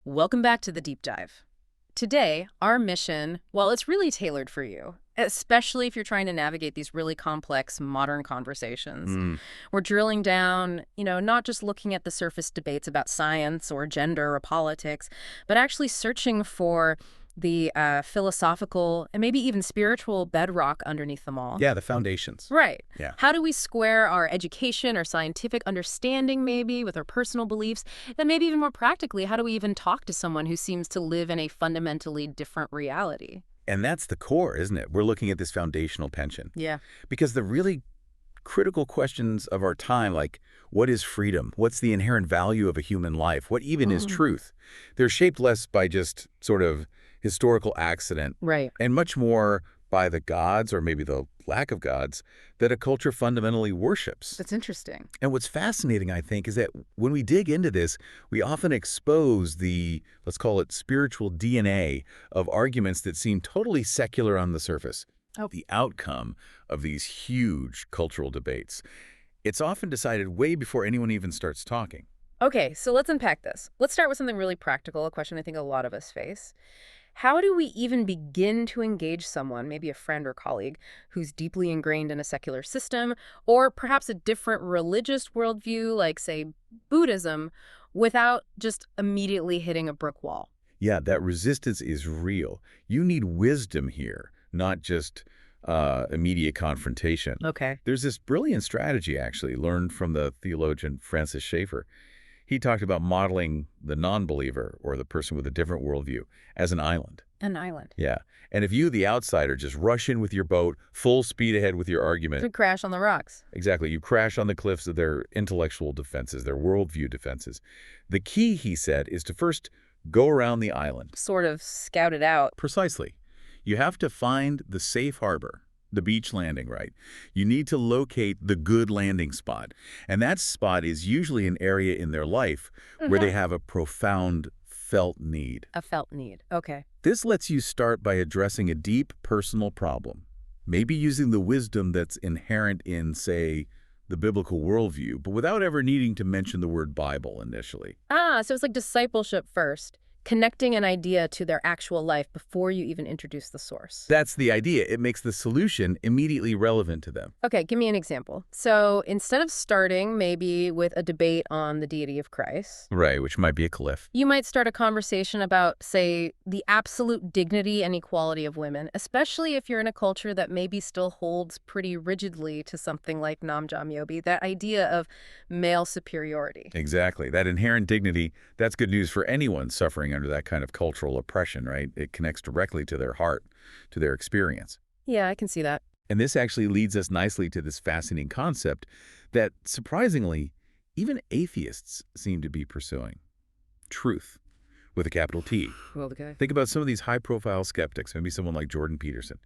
Welcome back to the Deep Dive. Today, our mission, well, it's really tailored for you, especially if you're trying to navigate these really complex modern conversations. We're drilling down, not just looking at the surface debates about science or gender or politics, but actually searching for the philosophical and maybe even spiritual bedrock underneath them all. Yeah, the foundations. Right. Yeah. How do we square our education or scientific understanding maybe with our personal beliefs? Then maybe even more practically, how do we even talk to someone who seems to live in a fundamentally different reality? And that's the core, isn't it? We're looking at this foundational tension. Yeah. Because the really critical questions of our time, like what is freedom? What's the inherent value of a human life? What even is truth? They're shaped less by just sort of historical accident Right. and much more by the gods, or maybe the lack of gods, that a culture fundamentally worships. That's interesting. And what's fascinating, I think, is that when we dig into this, we often expose the, let's call it, spiritual DNA of arguments that seem totally secular on the surface. Oh. The outcome of these huge cultural debates. It's often decided way before anyone even starts talking. Okay, so let's unpack this. Let's start with something really practical, a question I think a lot of us face. How do we even begin to engage someone, maybe a friend or colleague, who's deeply ingrained in a secular system, or perhaps a different religious worldview, like, say, Buddhism, without just immediately hitting a brick wall? Yeah, that resistance is real. You need wisdom here, not just immediate confrontation. Okay. There's this brilliant strategy, actually, learned from the theologian Francis Schaeffer. He talked about modeling the non-believer, or the person with a different worldview, as an island. An island. Yeah. And if you, the outsider, just rush in with your boat, full speed ahead with your argument. Could crash on the rocks. Exactly. You crash on the cliffs of their intellectual defenses, their worldview defenses. The key, he said, is to first go around the island. Sort of scout it out. Precisely. You have to find the safe harbor, the beach landing, right? You need to locate the good landing spot. And that spot is usually an area in their life where they have a profound felt need. A felt need. Okay. This lets you start by addressing a deep personal problem, maybe using the wisdom that's inherent in, say, the biblical worldview, but without ever needing to mention the word Bible initially. So it's like discipleship first, connecting an idea to their actual life before you even introduce the source. That's the idea. It makes the solution immediately relevant to them. Okay, give me an example. So instead of starting maybe with a debate on the deity of Christ, Right, which might be a cliff. you might start a conversation about, say, the absolute dignity and equality of women, especially if you're in a culture that maybe still holds pretty rigidly to something like Namjamyobi, that idea of male superiority. Exactly. That inherent dignity, that's good news for anyone suffering under that kind of cultural oppression, right? It connects directly to their heart, to their experience. Yeah, I can see that. And this actually leads us nicely to this fascinating concept that, surprisingly, even atheists seem to be pursuing. Truth, with a capital T. Well, okay. Think about some of these high-profile skeptics, maybe someone like Jordan Peterson.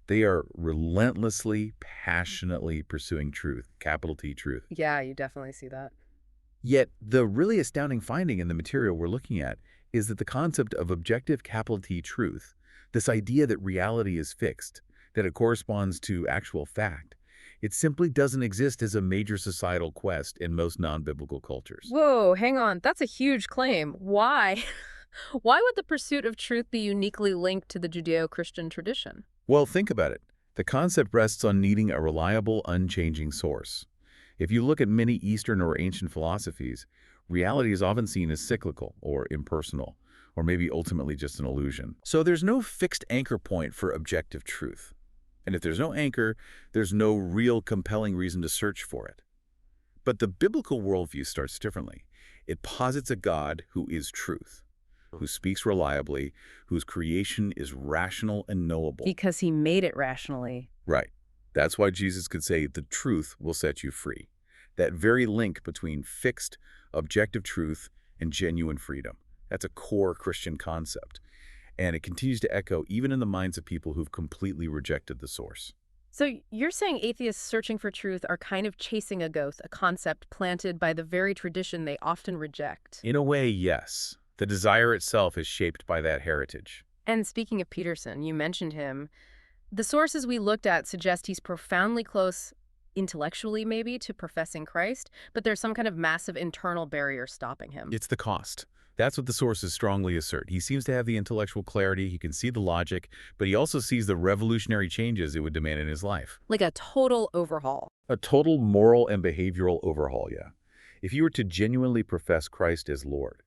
They are relentlessly, passionately pursuing truth, capital T, truth. Yeah, you definitely see that. Yet, the really astounding finding in the material we're looking at is that the concept of objective capital T truth, this idea that reality is fixed, that it corresponds to actual fact, it simply doesn't exist as a major societal quest in most non-biblical cultures. Whoa, hang on. That's a huge claim. Why? Why would the pursuit of truth be uniquely linked to the Judeo-Christian tradition? Well, think about it. The concept rests on needing a reliable, unchanging source. If you look at many Eastern or ancient philosophies, reality is often seen as cyclical or impersonal, or maybe ultimately just an illusion. So there's no fixed anchor point for objective truth. And if there's no anchor, there's no real compelling reason to search for it. But the biblical worldview starts differently. It posits a God who is truth, who speaks reliably, whose creation is rational and knowable. Because he made it rationally. Right. That's why Jesus could say, the truth will set you free. That very link between fixed, objective truth and genuine freedom. That's a core Christian concept. And it continues to echo even in the minds of people who've completely rejected the source. So you're saying atheists searching for truth are kind of chasing a ghost, a concept planted by the very tradition they often reject. In a way, yes. The desire itself is shaped by that heritage. And speaking of Peterson, you mentioned him. The sources we looked at suggest he's profoundly close, intellectually maybe, to professing Christ, but there's some kind of massive internal barrier stopping him. It's the cost. That's what the sources strongly assert. He seems to have the intellectual clarity, he can see the logic, but he also sees the revolutionary changes it would demand in his life. Like a total overhaul. A total moral and behavioral overhaul, yeah. If you were to genuinely profess Christ as Lord,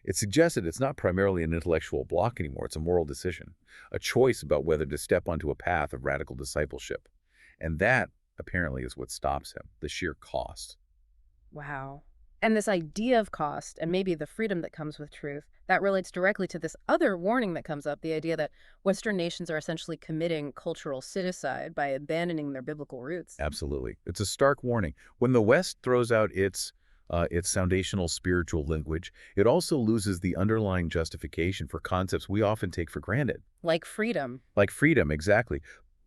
it suggests that it's not primarily an intellectual block anymore, it's a moral decision, a choice about whether to step onto a path of radical discipleship. And that, apparently, is what stops him, the sheer cost. Wow. And this idea of cost, and maybe the freedom that comes with truth, that relates directly to this other warning that comes up, the idea that Western nations are essentially committing cultural suicide by abandoning their biblical roots. Absolutely. It's a stark warning. When the West throws out its foundational spiritual language, it also loses the underlying justification for concepts we often take for granted. Like freedom. Like freedom, exactly.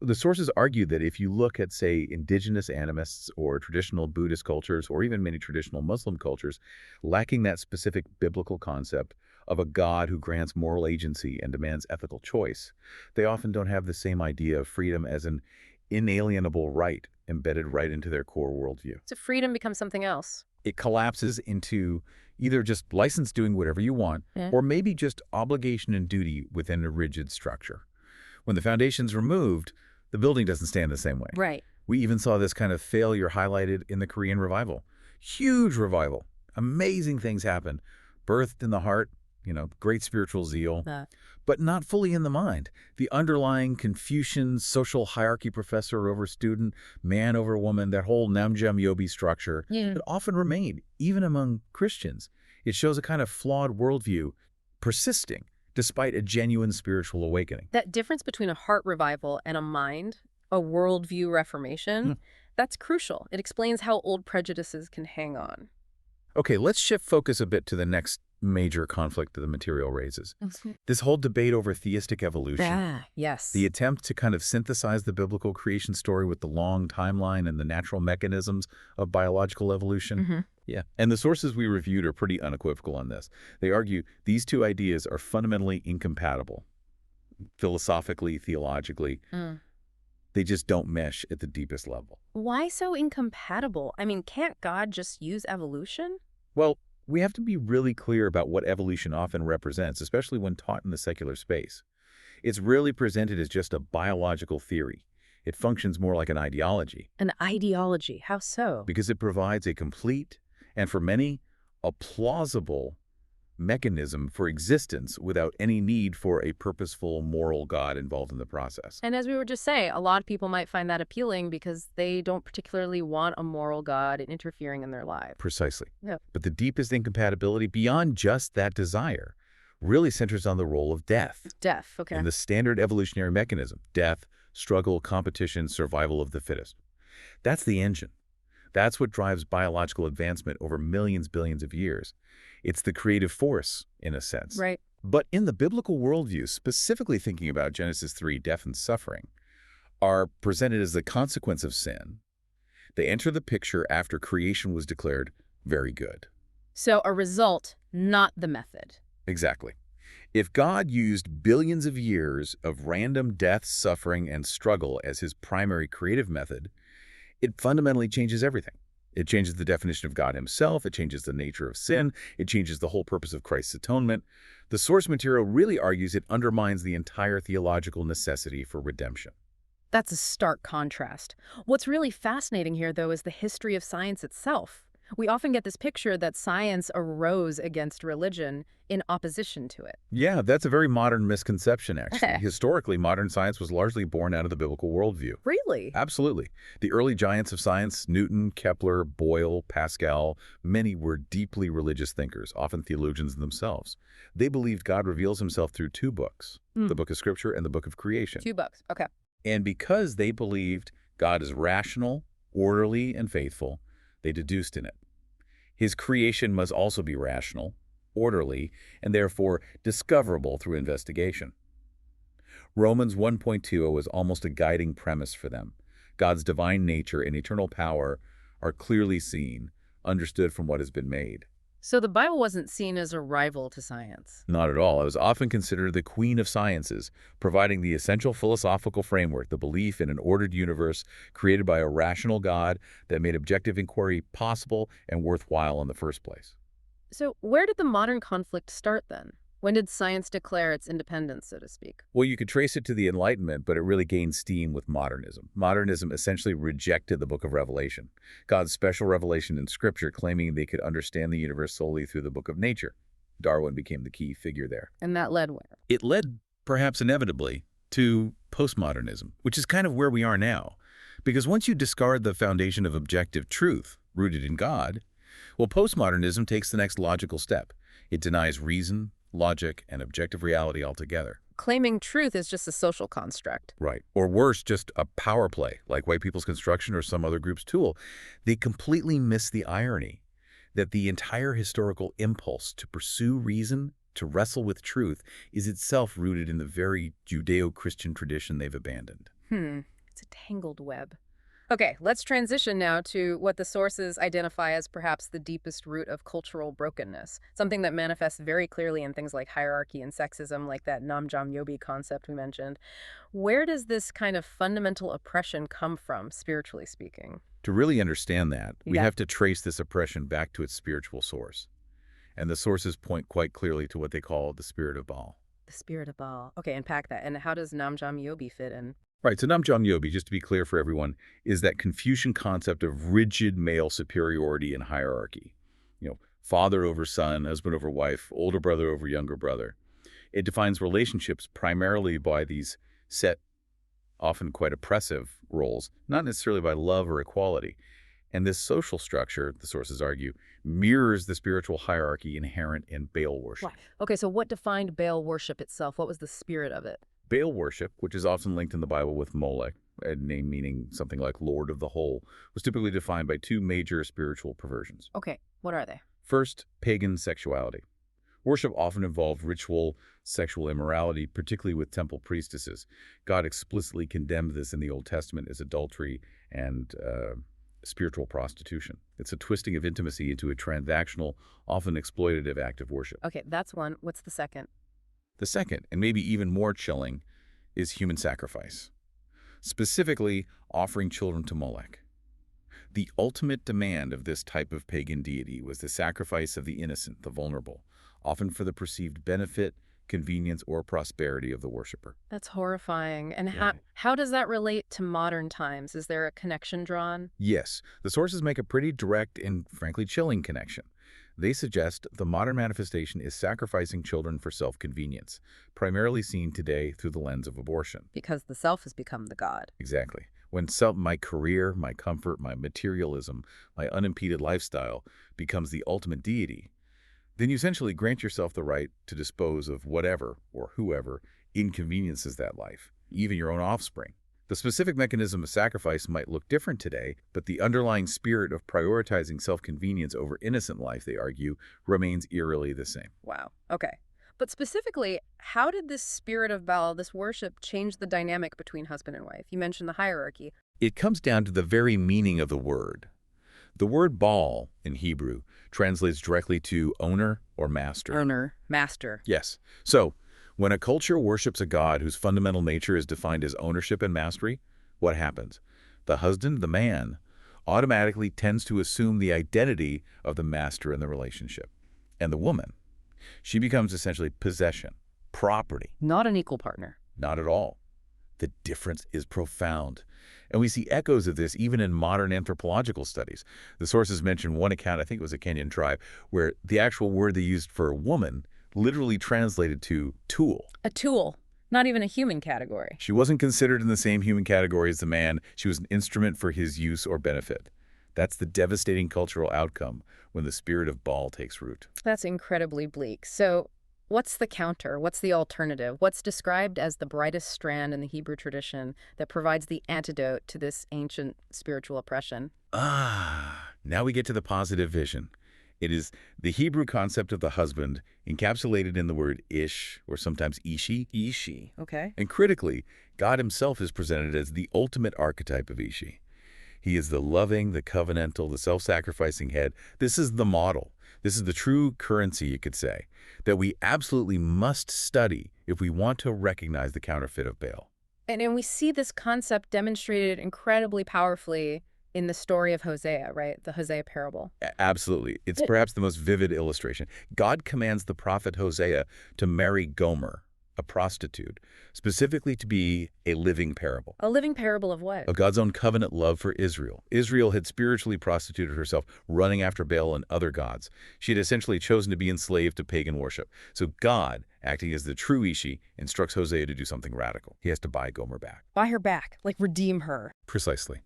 The sources argue that if you look at, say, indigenous animists or traditional Buddhist cultures or even many traditional Muslim cultures, lacking that specific biblical concept of a God who grants moral agency and demands ethical choice, they often don't have the same idea of freedom as an inalienable right embedded right into their core worldview. So freedom becomes something else. It collapses into either just license doing whatever you want, or maybe just obligation and duty within a rigid structure. When the foundation's removed, the building doesn't stand the same way. Right. We even saw this kind of failure highlighted in the Korean revival. Huge revival. Amazing things happened. Birthed in the heart, great spiritual zeal, but not fully in the mind. The underlying Confucian social hierarchy professor over student, man over woman, that whole Namjam-Yobi structure that often remained, even among Christians. It shows a kind of flawed worldview persisting despite a genuine spiritual awakening. That difference between a heart revival and a mind, a worldview reformation, that's crucial. It explains how old prejudices can hang on. Okay, let's shift focus a bit to the next major conflict that the material raises. This whole debate over theistic evolution. Yes. The attempt to kind of synthesize the biblical creation story with the long timeline and the natural mechanisms of biological evolution. Yeah, and the sources we reviewed are pretty unequivocal on this. They argue these two ideas are fundamentally incompatible, philosophically, theologically. They just don't mesh at the deepest level. Why so incompatible? I mean, can't God just use evolution? Well, we have to be really clear about what evolution often represents, especially when taught in the secular space. It's rarely presented as just a biological theory. It functions more like an ideology. An ideology? How so? Because it provides a complete, and for many, a plausible mechanism for existence without any need for a purposeful moral God involved in the process. And as we were just saying, a lot of people might find that appealing because they don't particularly want a moral God interfering in their lives. Precisely. Yeah. But the deepest incompatibility beyond just that desire really centers on the role of death. Death, okay. And the standard evolutionary mechanism: death, struggle, competition, survival of the fittest. That's the engine. That's what drives biological advancement over millions, billions of years. It's the creative force, in a sense. Right. But in the biblical worldview, specifically thinking about Genesis 3, death and suffering, are presented as the consequence of sin. They enter the picture after creation was declared very good. So a result, not the method. Exactly. If God used billions of years of random death, suffering, and struggle as his primary creative method, it fundamentally changes everything. It changes the definition of God himself, it changes the nature of sin, it changes the whole purpose of Christ's atonement. The source material really argues it undermines the entire theological necessity for redemption. That's a stark contrast. What's really fascinating here, though, is the history of science itself. We often get this picture that science arose against religion in opposition to it. Yeah, that's a very modern misconception, actually. Historically, modern science was largely born out of the biblical worldview. Really? Absolutely. The early giants of science, Newton, Kepler, Boyle, Pascal, many were deeply religious thinkers, often theologians themselves. They believed God reveals himself through two books, the book of Scripture and the book of creation. 2 books, okay. And because they believed God is rational, orderly, and faithful, they deduced in it. His creation must also be rational, orderly, and therefore discoverable through investigation. Romans 1.20 is almost a guiding premise for them. God's divine nature and eternal power are clearly seen, understood from what has been made. So the Bible wasn't seen as a rival to science. Not at all. It was often considered the queen of sciences, providing the essential philosophical framework, the belief in an ordered universe created by a rational God that made objective inquiry possible and worthwhile in the first place. So where did the modern conflict start then? When did science declare its independence, so to speak? Well, you could trace it to the Enlightenment, but it really gained steam with modernism. Modernism essentially rejected the book of Revelation, God's special revelation in Scripture, claiming they could understand the universe solely through the book of nature. Darwin became the key figure there. And that led where? It led, perhaps inevitably, to postmodernism, which is kind of where we are now. Because once you discard the foundation of objective truth, rooted in God, well, postmodernism takes the next logical step. It denies reason, logic, and objective reality altogether. Claiming truth is just a social construct. Right. Or worse, just a power play, like white people's construction or some other group's tool. They completely miss the irony that the entire historical impulse to pursue reason, to wrestle with truth, is itself rooted in the very Judeo-Christian tradition they've abandoned. It's a tangled web. Okay, let's transition now to what the sources identify as perhaps the deepest root of cultural brokenness, something that manifests very clearly in things like hierarchy and sexism, like that Namjam-Yobi concept we mentioned. Where does this kind of fundamental oppression come from, spiritually speaking? To really understand that, we Yeah. have to trace this oppression back to its spiritual source. And the sources point quite clearly to what they call the spirit of Baal. The spirit of Baal. Okay, unpack that. And how does Namjam-Yobi fit in? Right, so Namjam-Yobi, just to be clear for everyone, is that Confucian concept of rigid male superiority and hierarchy. Father over son, husband over wife, older brother over younger brother. It defines relationships primarily by these set, often quite oppressive roles, not necessarily by love or equality. And this social structure, the sources argue, mirrors the spiritual hierarchy inherent in Baal worship. Why? Okay, so what defined Baal worship itself? What was the spirit of it? Baal worship, which is often linked in the Bible with Molech, a name meaning something like Lord of the Whole, was typically defined by two major spiritual perversions. Okay, what are they? First, pagan sexuality. Worship often involved ritual sexual immorality, particularly with temple priestesses. God explicitly condemned this in the Old Testament as adultery and spiritual prostitution. It's a twisting of intimacy into a transactional, often exploitative act of worship. Okay, that's one. What's the second? The second, and maybe even more chilling, is human sacrifice, specifically offering children to Molech. The ultimate demand of this type of pagan deity was the sacrifice of the innocent, the vulnerable, often for the perceived benefit, convenience, or prosperity of the worshiper. That's horrifying. And Yeah. how does that relate to modern times? Is there a connection drawn? Yes, the sources make a pretty direct and frankly chilling connection. They suggest the modern manifestation is sacrificing children for self-convenience, primarily seen today through the lens of abortion. Because the self has become the god. Exactly. When my career, my comfort, my materialism, my unimpeded lifestyle becomes the ultimate deity, then you essentially grant yourself the right to dispose of whatever or whoever inconveniences that life, even your own offspring. The specific mechanism of sacrifice might look different today, but the underlying spirit of prioritizing self-convenience over innocent life, they argue, remains eerily the same. Wow. Okay. But specifically, how did this spirit of Baal, this worship, change the dynamic between husband and wife? You mentioned the hierarchy. It comes down to the very meaning of the word. The word Baal in Hebrew translates directly to owner or master. Owner, master. Yes. So, when a culture worships a god whose fundamental nature is defined as ownership and mastery, what happens? The husband, the man, automatically tends to assume the identity of the master in the relationship. And the woman, she becomes essentially possession, property. Not an equal partner. Not at all. The difference is profound. And we see echoes of this even in modern anthropological studies. The sources mention one account, I think it was a Kenyan tribe, where the actual word they used for woman literally translated to tool. A tool, not even a human category. She wasn't considered in the same human category as the man. She was an instrument for his use or benefit. That's the devastating cultural outcome when the spirit of Baal takes root. That's incredibly bleak. So what's the counter? What's the alternative? What's described as the brightest strand in the Hebrew tradition that provides the antidote to this ancient spiritual oppression? Now we get to the positive vision. It is the Hebrew concept of the husband encapsulated in the word ish, or sometimes Ishi. Ishi, okay. And critically, God himself is presented as the ultimate archetype of Ishi. He is the loving, the covenantal, the self-sacrificing head. This is the model. This is the true currency, you could say, that we absolutely must study if we want to recognize the counterfeit of Baal. And we see this concept demonstrated incredibly powerfully in the story of Hosea, right? The Hosea parable. Absolutely. It's But perhaps the most vivid illustration. God commands the prophet Hosea to marry Gomer, a prostitute, specifically to be a living parable a living parable of what? of God's own covenant love for Israel. Israel had spiritually prostituted herself, running after Baal and other gods. She had essentially chosen to be enslaved to pagan worship. So God, acting as the true Ishi, instructs Hosea to do something radical. He has to buy Gomer back. Buy her back, like redeem her. Precisely.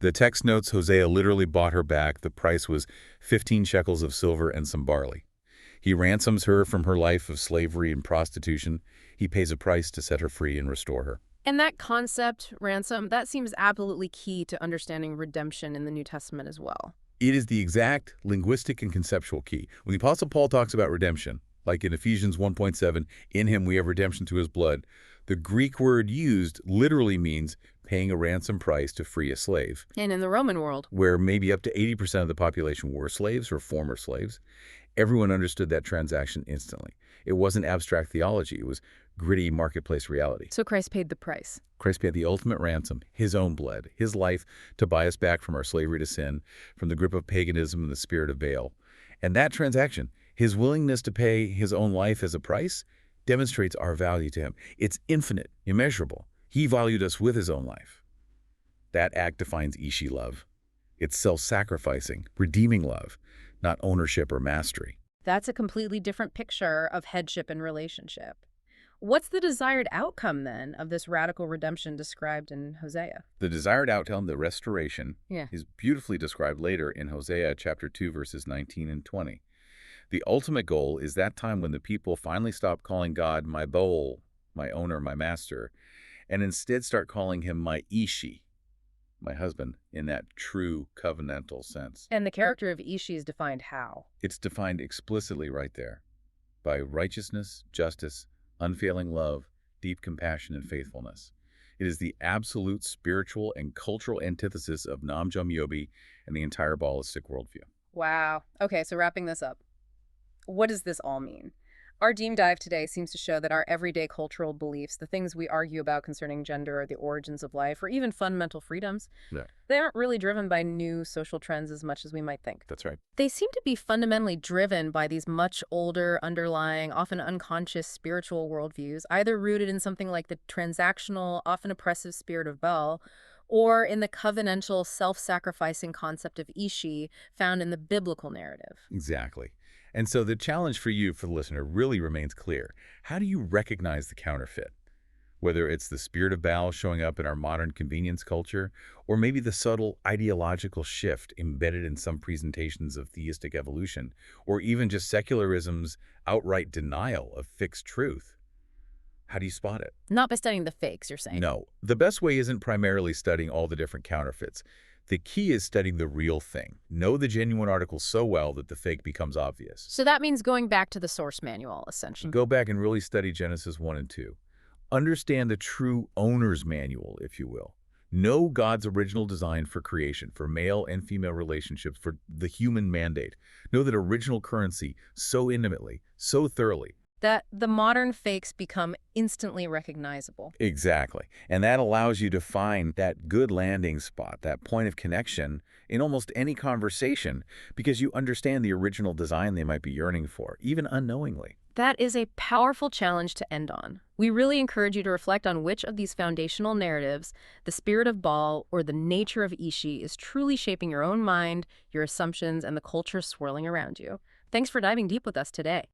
The text notes Hosea literally bought her back. The price was 15 shekels of silver and some barley. He ransoms her from her life of slavery and prostitution. He pays a price to set her free and restore her. And that concept, ransom, that seems absolutely key to understanding redemption in the New Testament as well. It is the exact linguistic and conceptual key. When the Apostle Paul talks about redemption, like in Ephesians 1:7, in him we have redemption through his blood, the Greek word used literally means paying a ransom price to free a slave. And in the Roman world, Where maybe up to 80% of the population were slaves or former slaves, everyone understood that transaction instantly. It wasn't abstract theology. It was gritty marketplace reality. so Christ paid the price. Christ paid the ultimate ransom, his own blood, his life, to buy us back from our slavery to sin, from the grip of paganism and the spirit of Baal. And that transaction, his willingness to pay his own life as a price, demonstrates our value to him. It's infinite, immeasurable. He valued us with his own life. That act defines Ishi love. It's self-sacrificing, redeeming love, not ownership or mastery. That's a completely different picture of headship and relationship. What's the desired outcome, then, of this radical redemption described in Hosea? The desired outcome, the restoration, Yeah. is beautifully described later in Hosea chapter 2, verses 19 and 20. The ultimate goal is that time when the people finally stop calling God my Baal, my owner, my master, and instead start calling him my Ishi, my husband, in that true covenantal sense. And the character of Ishi is defined how? It's defined explicitly right there by righteousness, justice, unfailing love, deep compassion, and faithfulness. It is the absolute spiritual and cultural antithesis of Nam-Jom-Yobi and the entire Baalistic worldview. Wow. Okay, so wrapping this up, what does this all mean? Our deep dive today seems to show that our everyday cultural beliefs, the things we argue about concerning gender or the origins of life, or even fundamental freedoms, they aren't really driven by new social trends as much as we might think. That's right. They seem to be fundamentally driven by these much older, underlying, often unconscious spiritual worldviews, either rooted in something like the transactional, often oppressive spirit of Baal, or in the covenantal, self-sacrificing concept of Ishi found in the biblical narrative. Exactly. And so the challenge for you, for the listener, really remains clear. How do you recognize the counterfeit? Whether it's the spirit of Baal showing up in our modern convenience culture, or maybe the subtle ideological shift embedded in some presentations of theistic evolution, or even just secularism's outright denial of fixed truth. How do you spot it? Not by studying the fakes, you're saying? No. The best way isn't primarily studying all the different counterfeits. The key is studying the real thing. Know the genuine article so well that the fake becomes obvious. So that means going back to the source manual, essentially. Go back and really study Genesis 1 and 2. Understand the true owner's manual, if you will. Know God's original design for creation, for male and female relationships, for the human mandate. Know that original currency so intimately, so thoroughly. That the modern fakes become instantly recognizable. Exactly. And that allows you to find that good landing spot, that point of connection in almost any conversation, because you understand the original design they might be yearning for, even unknowingly. That is a powerful challenge to end on. We really encourage you to reflect on which of these foundational narratives, the spirit of Baal or the nature of Ishi, is truly shaping your own mind, your assumptions, and the culture swirling around you. Thanks for diving deep with us today.